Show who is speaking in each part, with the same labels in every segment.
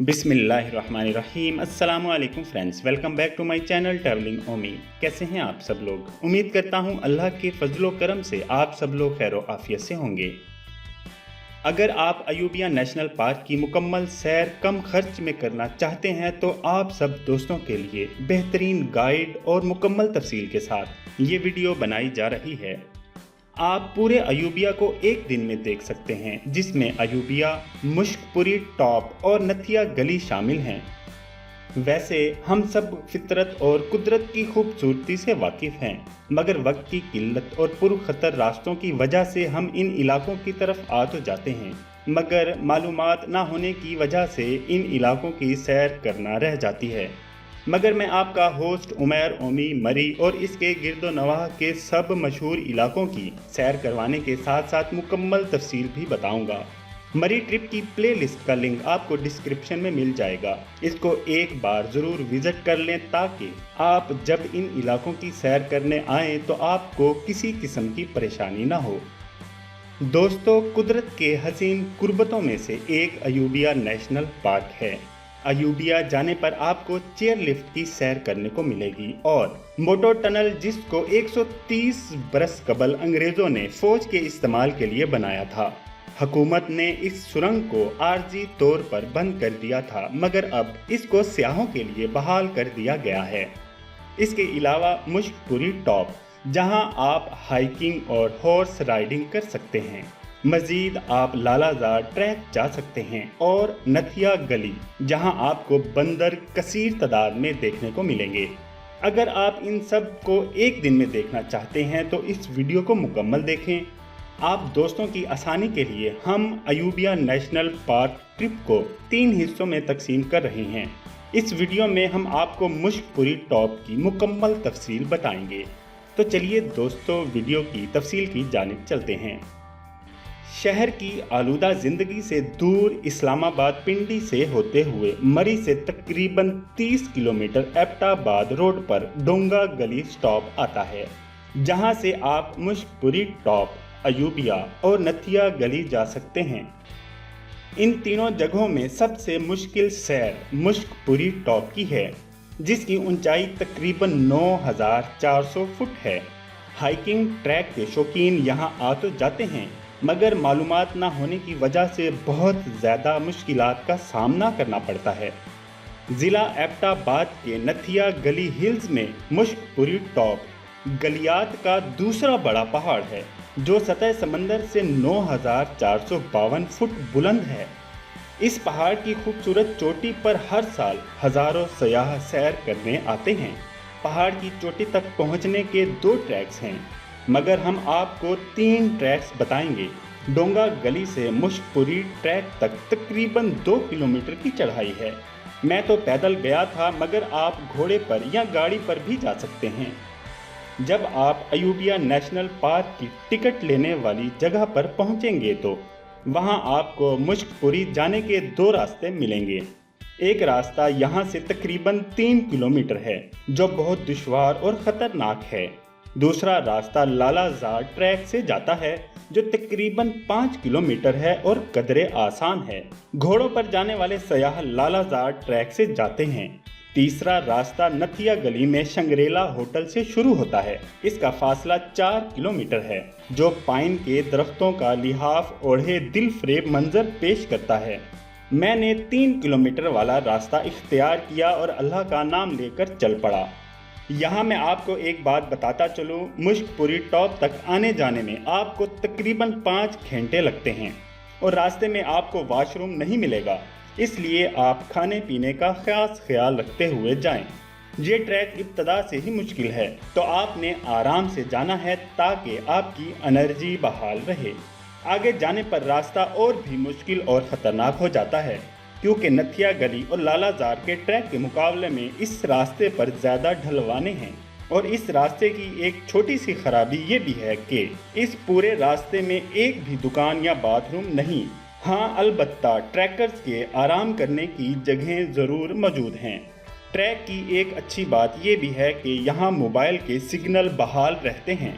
Speaker 1: बिस्मिल्लाहिर्रहमानिर्रहीम। अस्सलाम वालेकुम friends, welcome back to my channel travelling Omi. कैसे हैं आप सब लोग? उम्मीद करता हूं अल्लाह के फजलो करम से आप सब लोग खैर आफियत से होंगे। अगर आप अयूबिया नेशनल पार्क की मुकम्मल सैर कम खर्च में करना चाहते हैं तो आप सब दोस्तों के लिए बेहतरीन गाइड और मुकम्मल तफसील के साथ ये वीडियो बनाई जा रही है। आप पूरे अयूबिया को एक दिन में देख सकते हैं, जिसमें अयूबिया, मुश्कपुरी टॉप और नथिया गली शामिल हैं। वैसे हम सब फितरत और कुदरत की खूबसूरती से वाकिफ़ हैं, मगर वक्त की किल्लत और पुरखतर रास्तों की वजह से हम इन इलाकों की तरफ आ तो जाते हैं, मगर मालूमात ना होने की वजह से इन इलाकों की सैर करना रह जाती है। मगर मैं आपका होस्ट उमैर ओमी मरी और इसके गिरदो नवाह के सब मशहूर इलाकों की सैर करवाने के साथ साथ मुकम्मल तफसील भी बताऊंगा। मरी ट्रिप की प्ले लिस्ट का लिंक आपको डिस्क्रिप्शन में मिल जाएगा। इसको एक बार ज़रूर विज़िट कर लें ताकि आप जब इन इलाकों की सैर करने आएँ तो आपको किसी किस्म की परेशानी ना हो। दोस्तों, कुदरत के हसीन कुर्बतों में से एक अयूबिया नेशनल पार्क है। अयूबिया जाने पर आपको चेयर लिफ्ट की सैर करने को मिलेगी और मोटो टनल, जिसको 130 बरस कबल अंग्रेज़ों ने फ़ौज के इस्तेमाल के लिए बनाया था। हुकूमत ने इस सुरंग को आर्जी तौर पर बंद कर दिया था, मगर अब इसको सियाहों के लिए बहाल कर दिया गया है। इसके अलावा मुश्कपुरी टॉप, जहां आप हाइकिंग और हॉर्स राइडिंग कर सकते हैं। मज़ीद आप लालाजार ट्रैक जा सकते हैं और नथिया गली, जहां आपको बंदर कसीर तादाद में देखने को मिलेंगे। अगर आप इन सब को एक दिन में देखना चाहते हैं तो इस वीडियो को मुकम्मल देखें। आप दोस्तों की आसानी के लिए हम अयूबिया नेशनल पार्क ट्रिप को 3 हिस्सों में तकसीम कर रहे हैं। इस वीडियो में हम आपको मुश्कपुरी टॉप की मुकम्मल तफसील बताएंगे। तो चलिए दोस्तों, वीडियो की तफसील की जानिब चलते हैं। शहर की आलूदा ज़िंदगी से दूर इस्लामाबाद पिंडी से होते हुए मरी से तकरीबन 30 किलोमीटर एबटाबाद रोड पर डोंगा गली स्टॉप आता है, जहां से आप मुश्कपुरी टॉप, अयूबिया और नथिया गली जा सकते हैं। इन तीनों जगहों में सबसे मुश्किल सैर मुश्कपुरी टॉप की है, जिसकी ऊंचाई तकरीबन 9400 फुट है। हाइकिंग ट्रैक के शौकीन यहां आ तो जाते हैं, मगर मालूमात ना होने की वजह से बहुत ज़्यादा मुश्किलात का सामना करना पड़ता है। ज़िला एबटाबाद के नथिया गली हिल्स में मुश्कपुरी टॉप गलियात का दूसरा बड़ा पहाड़ है, जो सतह समंदर से 9452 फुट बुलंद है। इस पहाड़ की खूबसूरत चोटी पर हर साल हज़ारों सयाह सैर करने आते हैं। पहाड़ की चोटी तक पहुंचने के 2 ट्रैक्स हैं, मगर हम आपको 3 ट्रैक्स बताएंगे। डोंगा गली से मुश्कपुरी ट्रैक तक तकरीबन 2 किलोमीटर की चढ़ाई है। मैं तो पैदल गया था, मगर आप घोड़े पर या गाड़ी पर भी जा सकते हैं। जब आप अयूबिया नेशनल पार्क की टिकट लेने वाली जगह पर पहुंचेंगे तो वहां आपको मुश्कपुरी जाने के 2 रास्ते मिलेंगे। एक रास्ता यहां से तकरीबन 3 किलोमीटर है, जो बहुत दुश्वार और ख़तरनाक है। दूसरा रास्ता लालाजार ट्रैक से जाता है, जो तकरीबन 5 किलोमीटर है और कदरे आसान है। घोड़ों पर जाने वाले सयाह लालाजार ट्रैक से जाते हैं। तीसरा रास्ता नथिया गली में शंग्रेला होटल से शुरू होता है। इसका फासला 4 किलोमीटर है, जो पाइन के दरख्तों का लिहाफ ओढ़े दिल फरेब मंजर पेश करता है। मैंने 3 किलोमीटर वाला रास्ता इख्तियार किया और अल्लाह का नाम लेकर चल पड़ा। यहाँ मैं आपको एक बात बताता चलूँ, मुश्कपुरी टॉप तक आने जाने में आपको तकरीबन 5 घंटे लगते हैं और रास्ते में आपको वॉशरूम नहीं मिलेगा, इसलिए आप खाने पीने का खास ख्याल रखते हुए जाएं। ये ट्रैक इब्तदा से ही मुश्किल है, तो आपने आराम से जाना है ताकि आपकी एनर्जी बहाल रहे। आगे जाने पर रास्ता और भी मुश्किल और ख़तरनाक हो जाता है, क्योंकि नथिया गली और लालाजार के ट्रैक के मुकाबले में इस रास्ते पर ज़्यादा ढलवाने हैं। और इस रास्ते की एक छोटी सी खराबी ये भी है कि इस पूरे रास्ते में एक भी दुकान या बाथरूम नहीं। हाँ, अलबत्ता ट्रैकर्स के आराम करने की जगहें ज़रूर मौजूद हैं। ट्रैक की एक अच्छी बात ये भी है कि यहाँ मोबाइल के सिग्नल बहाल रहते हैं।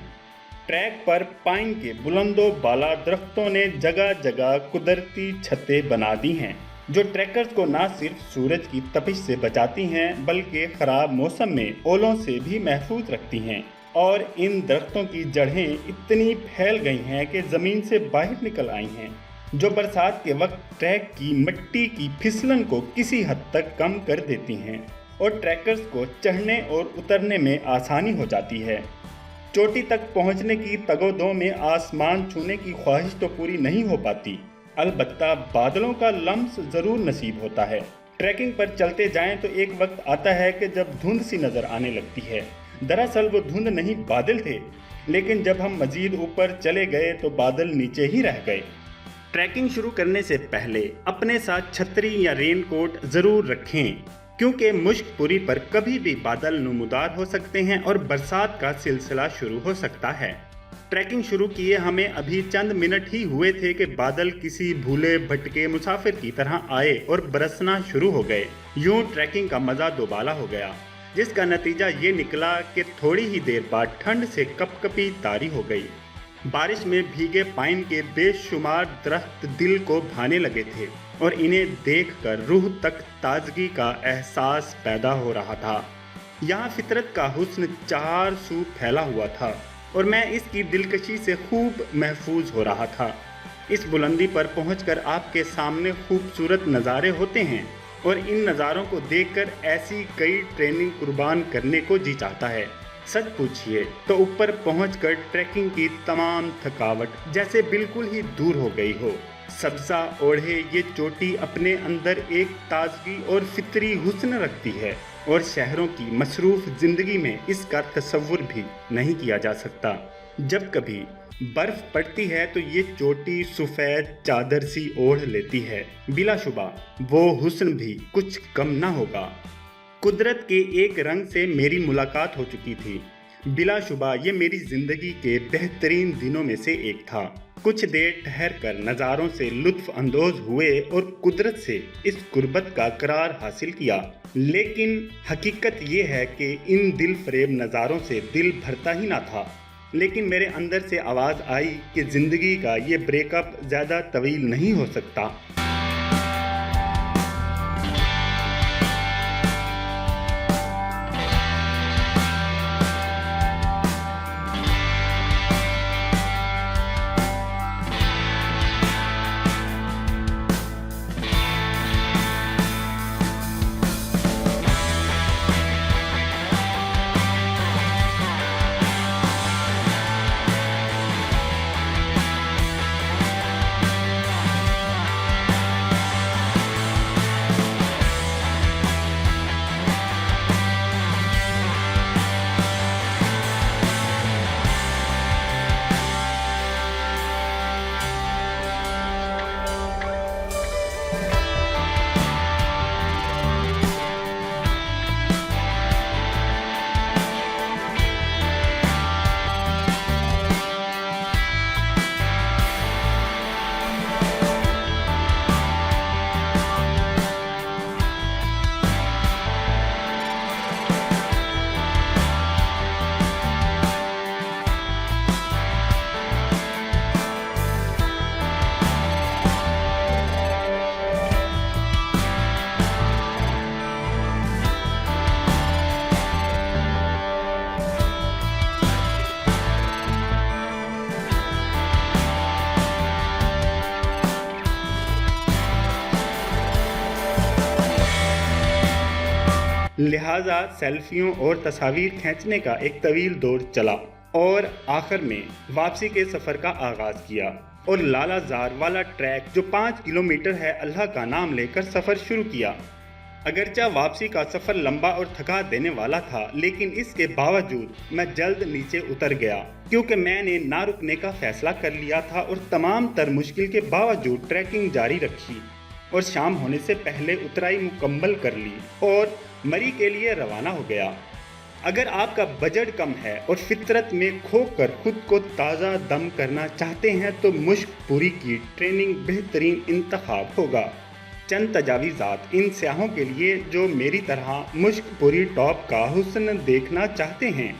Speaker 1: ट्रैक पर पाइन के बुलंदो बाला दरख्तों ने जगह जगह कुदरती छतें बना दी हैं, जो ट्रैकर्स को न सिर्फ सूरज की तपिश से बचाती हैं बल्कि ख़राब मौसम में ओलों से भी महफूज रखती हैं। और इन दरख्तों की जड़ें इतनी फैल गई हैं कि ज़मीन से बाहर निकल आई हैं, जो बरसात के वक्त ट्रैक की मिट्टी की फिसलन को किसी हद तक कम कर देती हैं और ट्रैकर्स को चढ़ने और उतरने में आसानी हो जाती है। चोटी तक पहुंचने की तगोदो में आसमान छूने की ख्वाहिश तो पूरी नहीं हो पाती, अलबत्ता बादलों का लम्स ज़रूर नसीब होता है। ट्रैकिंग पर चलते जाएं तो एक वक्त आता है कि जब धुंध सी नज़र आने लगती है। दरअसल वो धुंध नहीं बादल थे, लेकिन जब हम मज़ीद ऊपर चले गए तो बादल नीचे ही रह गए। ट्रैकिंग शुरू करने से पहले अपने साथ छतरी या रेन कोट ज़रूर रखें, क्योंकि मुश्कपुरी पर कभी भी बादल नुमुदार हो सकते हैं और बरसात का सिलसिला शुरू हो सकता है। ट्रैकिंग शुरू किए हमें अभी चंद मिनट ही हुए थे कि बादल किसी भूले भटके मुसाफिर की तरह आए और बरसना शुरू हो गए। यूं ट्रैकिंग का मज़ा दोबाला हो गया, जिसका नतीजा ये निकला कि थोड़ी ही देर बाद ठंड से कपकपी तारी हो गई। बारिश में भीगे पाइन के बेशुमार दरख्त दिल को भाने लगे थे और इन्हें देखकर रूह तक ताजगी का एहसास पैदा हो रहा था। यहाँ फितरत का हुस्न चार सू फैला हुआ था और मैं इसकी दिलकशी से खूब महफूज हो रहा था। इस बुलंदी पर पहुंचकर आपके सामने खूबसूरत नज़ारे होते हैं और इन नज़ारों को देखकर ऐसी कई ट्रेनिंग कुर्बान करने को जी चाहता है। सच पूछिए तो ऊपर पहुंचकर ट्रैकिंग की तमाम थकावट जैसे बिल्कुल ही दूर हो गई हो। सब्ज़ा ओढ़े ये चोटी अपने अंदर एक ताजगी और फितरी हुस्न रखती है और शहरों की मसरूफ़ ज़िंदगी में इसका तसव्वुर भी नहीं किया जा सकता। जब कभी बर्फ़ पड़ती है तो ये चोटी सफ़ेद चादर सी ओढ़ लेती है। बिलाशुबा वो हुस्न भी कुछ कम ना होगा। कुदरत के एक रंग से मेरी मुलाकात हो चुकी थी। बिलाशुबा ये मेरी ज़िंदगी के बेहतरीन दिनों में से एक था। कुछ देर ठहर कर नज़ारों से लुत्फ़ अंदोज़ हुए और कुदरत से इस गुर्बत का करार हासिल किया। लेकिन हकीकत ये है कि इन दिल फरेब नज़ारों से दिल भरता ही ना था। लेकिन मेरे अंदर से आवाज़ आई कि ज़िंदगी का ये ब्रेकअप ज़्यादा तवील नहीं हो सकता। लिहाजा सेल्फियों और तस्वीर खींचने का एक तवील दौर चला और आखिर में वापसी के सफ़र का आगाज़ किया और लालाजार वाला ट्रैक जो 5 किलोमीटर है अल्लाह का नाम लेकर सफ़र शुरू किया। अगरचा वापसी का सफ़र लंबा और थका देने वाला था, लेकिन इसके बावजूद मैं जल्द नीचे उतर गया क्योंकि मैंने ना रुकने का फ़ैसला कर लिया था और तमाम तर मुश्किल के बावजूद ट्रैकिंग जारी रखी और शाम होने से पहले उतराई मुकम्मल कर ली और मरी के लिए रवाना हो गया। अगर आपका बजट कम है और फितरत में खोकर खुद को ताज़ा दम करना चाहते हैं तो मुश्कपुरी की ट्रेनिंग बेहतरीन इंतखाब होगा। चंद तजावीज़ात इन सयाहों के लिए जो मेरी तरह मुश्कपुरी टॉप का हुस्न देखना चाहते हैं।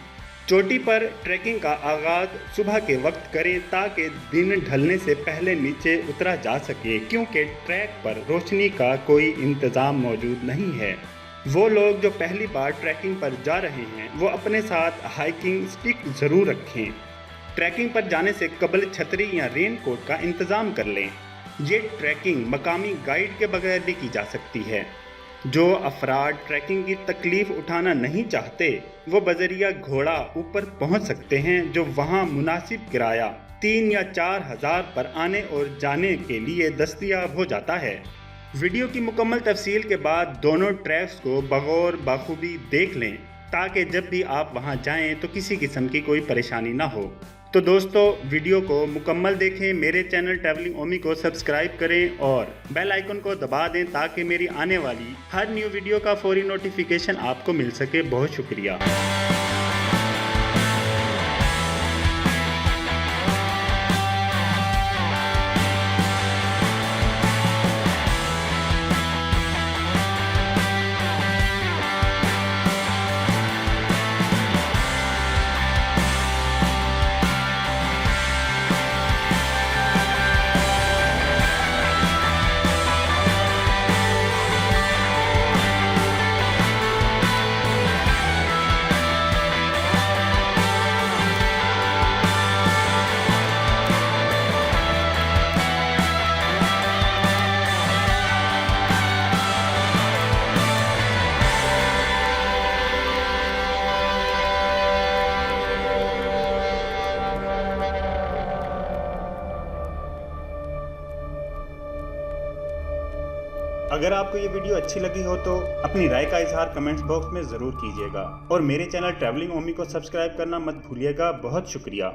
Speaker 1: चोटी पर ट्रैकिंग का आगाज सुबह के वक्त करें ताकि दिन ढलने से पहले नीचे उतरा जा सके, क्योंकि ट्रैक पर रोशनी का कोई इंतज़ाम मौजूद नहीं है। वो लोग जो पहली बार ट्रैकिंग पर जा रहे हैं वो अपने साथ हाइकिंग स्टिक ज़रूर रखें। ट्रैकिंग पर जाने से कबल छतरी या रेन कोट का इंतज़ाम कर लें। ये ट्रैकिंग मकामी गाइड के बगैर भी की जा सकती है। जो अफराद ट्रैकिंग की तकलीफ़ उठाना नहीं चाहते वो बजरिया घोड़ा ऊपर पहुंच सकते हैं, जो वहां मुनासिब किराया 3 या 4 हज़ार पर आने और जाने के लिए दस्तयाब हो जाता है। वीडियो की मुकम्मल तफसील के बाद दोनों ट्रैक्स को बगौर बखूबी देख लें ताकि जब भी आप वहां जाएं तो किसी किस्म की कोई परेशानी ना हो। तो दोस्तों, वीडियो को मुकम्मल देखें, मेरे चैनल ट्रैवलिंग ओमी को सब्सक्राइब करें और बेल आइकन को दबा दें ताकि मेरी आने वाली हर न्यू वीडियो का फौरी नोटिफिकेशन आपको मिल सके। बहुत शुक्रिया। अगर आपको ये वीडियो अच्छी लगी हो तो अपनी राय का इजहार कमेंट्स बॉक्स में ज़रूर कीजिएगा और मेरे चैनल ट्रैवलिंग ओमी को सब्सक्राइब करना मत भूलिएगा। बहुत शुक्रिया।